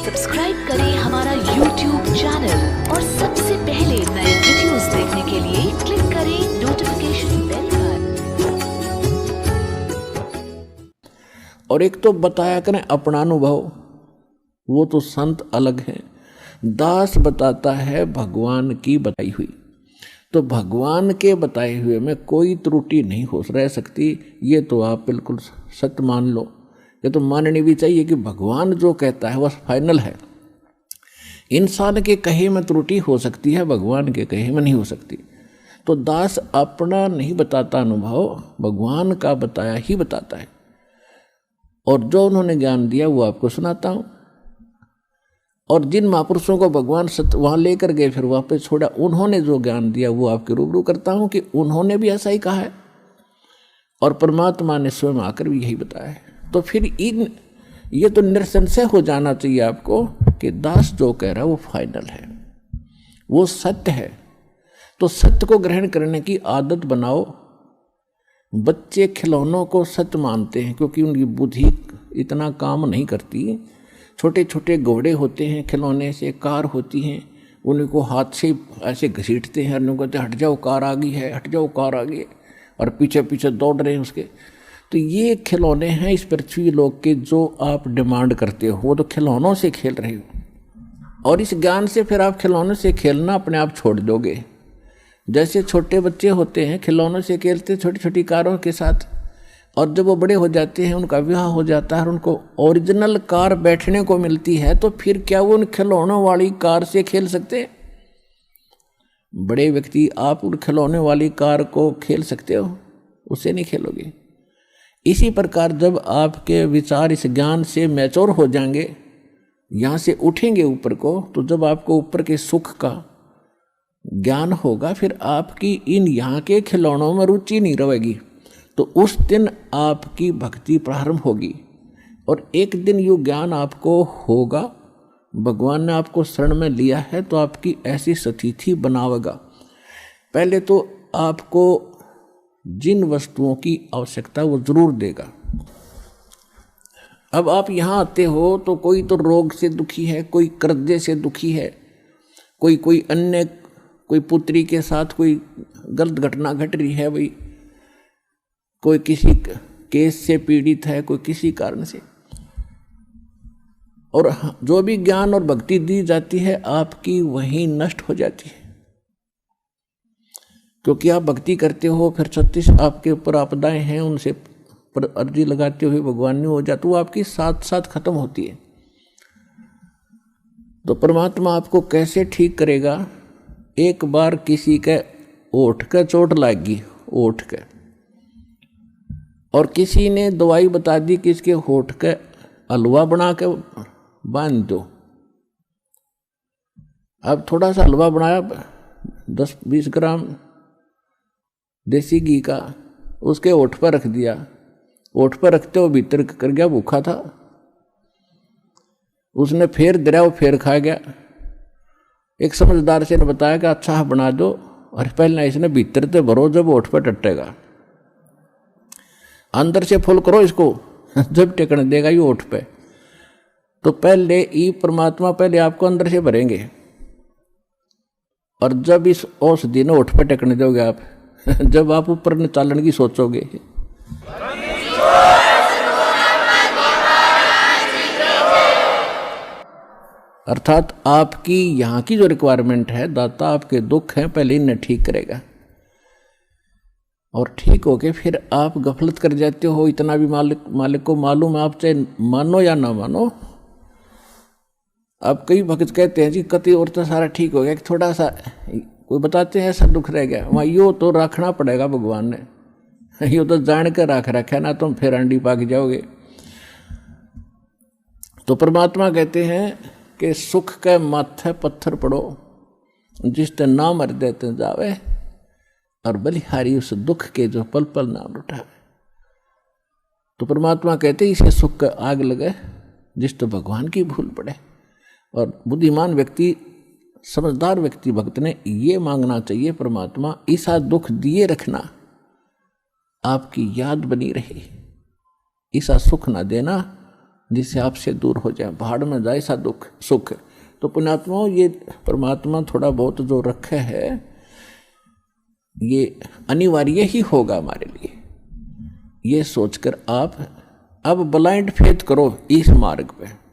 Subscribe करें हमारा YouTube channel और सबसे पहले नए वीडियोस देखने के लिए क्लिक करें नोटिफिकेशन बेल पर। और एक तो बताया करें अपना अनुभव, वो तो संत अलग है। दास बताता है भगवान की बताई हुई, तो भगवान के बताए हुए में कोई त्रुटि नहीं हो रह सकती। ये तो आप बिल्कुल सत्य मान लो, ये तो माननी भी चाहिए कि भगवान जो कहता है वह फाइनल है। इंसान के कहे में त्रुटि हो सकती है, भगवान के कहे में नहीं हो सकती। तो दास अपना नहीं बताता अनुभव, भगवान का बताया ही बताता है। और जो उन्होंने ज्ञान दिया वो आपको सुनाता हूँ। और जिन महापुरुषों को भगवान सत्य वहाँ लेकर गए फिर वापस छोड़ा, उन्होंने जो ज्ञान दिया वो आपके रूबरू करता हूँ कि उन्होंने भी ऐसा ही कहा है और परमात्मा ने स्वयं आकर भी यही बताया है। तो फिर ये तो निरसंशय हो जाना चाहिए आपको कि दास जो कह रहा है वो फाइनल है, वो सत्य है। तो सत्य को ग्रहण करने की आदत बनाओ। बच्चे खिलौनों को सत्य मानते हैं क्योंकि उनकी बुद्धि इतना काम नहीं करती। छोटे छोटे घोड़े होते हैं खिलौने से, कार होती हैं, उनको हाथ से ऐसे घसीटते हैं, उनको कहते हट जाओ कार आ गई है, हट जाओ कार आ गई है, और पीछे पीछे दौड़ रहे हैं उसके। तो ये खिलौने हैं इस पृथ्वी लोक के जो आप डिमांड करते हो, वो तो खिलौनों से खेल रहे हो। और इस ज्ञान से फिर आप खिलौनों से खेलना अपने आप छोड़ दोगे। जैसे छोटे बच्चे होते हैं खिलौनों से खेलते छोटी छोटी कारों के साथ, और जब वो बड़े हो जाते हैं उनका विवाह हो जाता है और उनको ओरिजिनल कार बैठने को मिलती है, तो फिर क्या वो उन खिलौनों वाली कार से खेल सकते हैं? बड़े व्यक्ति आप उन खिलौने वाली कार को खेल सकते हो? उससे नहीं खेलोगे। इसी प्रकार जब आपके विचार इस ज्ञान से मैच्योर हो जाएंगे, यहाँ से उठेंगे ऊपर को, तो जब आपको ऊपर के सुख का ज्ञान होगा फिर आपकी इन यहाँ के खिलौनों में रुचि नहीं रहेगी। तो उस दिन आपकी भक्ति प्रारंभ होगी और एक दिन ये ज्ञान आपको होगा। भगवान ने आपको शरण में लिया है तो आपकी ऐसी स्थिति बनावेगा। पहले तो आपको जिन वस्तुओं की आवश्यकता वो जरूर देगा। अब आप यहाँ आते हो तो कोई तो रोग से दुखी है, कोई कर्जे से दुखी है, कोई अन्य कोई पुत्री के साथ कोई गलत घटना घट रही है, भाई कोई किसी केस से पीड़ित है, कोई किसी कारण से। और जो भी ज्ञान और भक्ति दी जाती है आपकी वहीं नष्ट हो जाती है, क्योंकि आप भक्ति करते हो फिर 36 आपके ऊपर आपदाएं हैं, उनसे पर अर्जी लगाते हुए भगवान ने हो जाती, वो आपकी साथ साथ खत्म होती है। तो परमात्मा आपको कैसे ठीक करेगा? एक बार किसी के ओठ का चोट लगी, ओठ के, और किसी ने दवाई बता दी कि इसके होठ का हलवा बना के बांध दो। अब थोड़ा सा हलवा बनाया 10-20 ग्राम देसी घी का, उसके ओठ पर रख दिया। ओठ पर रखते हो भीतर कर गया, भूखा था, उसने फेर दरिया, वो फेर खा गया। एक समझदार से ने बताया कि अच्छा बना दो, और पहले इसने भीतर से भरो, जब ओठ पर टटेगा अंदर से फुल करो इसको, जब टेकने देगा ये ओठ पे। तो पहले ये परमात्मा पहले आपको अंदर से भरेंगे, और जब इस औषधि ने ओठ पे टेकने दोगे आप, जब आप ऊपर न चालन की सोचोगे, अर्थात आपकी यहाँ की जो रिक्वायरमेंट है, दाता आपके दुख हैं पहले इन्हें ठीक करेगा। और ठीक हो के फिर आप गफलत कर जाते हो। इतना भी मालिक को मालूम है, आप चाहे मानो या ना मानो। अब कई भक्त कहते हैं जी कति और तो सारा ठीक हो गया, थोड़ा सा कोई बताते हैं ऐसा दुख रह गया, वहाँ यो तो रखना पड़ेगा भगवान ने, यो तो जान कर रखा ना, तुम फिर अंडी पाक जाओगे। तो परमात्मा कहते हैं कि सुख के माथे पत्थर पड़ो, जिसते नाम मर देते जावे, और बलिहारी उस दुख के जो पल पल नाम उठावे। तो परमात्मा कहते इसे सुख का आग लगे जिस तो भगवान की भूल पड़े। और बुद्धिमान व्यक्ति, समझदार व्यक्ति, भक्त ने ये मांगना चाहिए, परमात्मा ऐसा दुख दिए रखना आपकी याद बनी रहे, ऐसा सुख ना देना जिससे आपसे दूर हो जाए, भाड़ में जाए सा दुख सुख। तो पुण्यात्माओं, ये परमात्मा थोड़ा बहुत जो रखे है ये अनिवार्य ही होगा हमारे लिए। ये सोचकर आप अब ब्लाइंड फेथ करो इस मार्ग पे।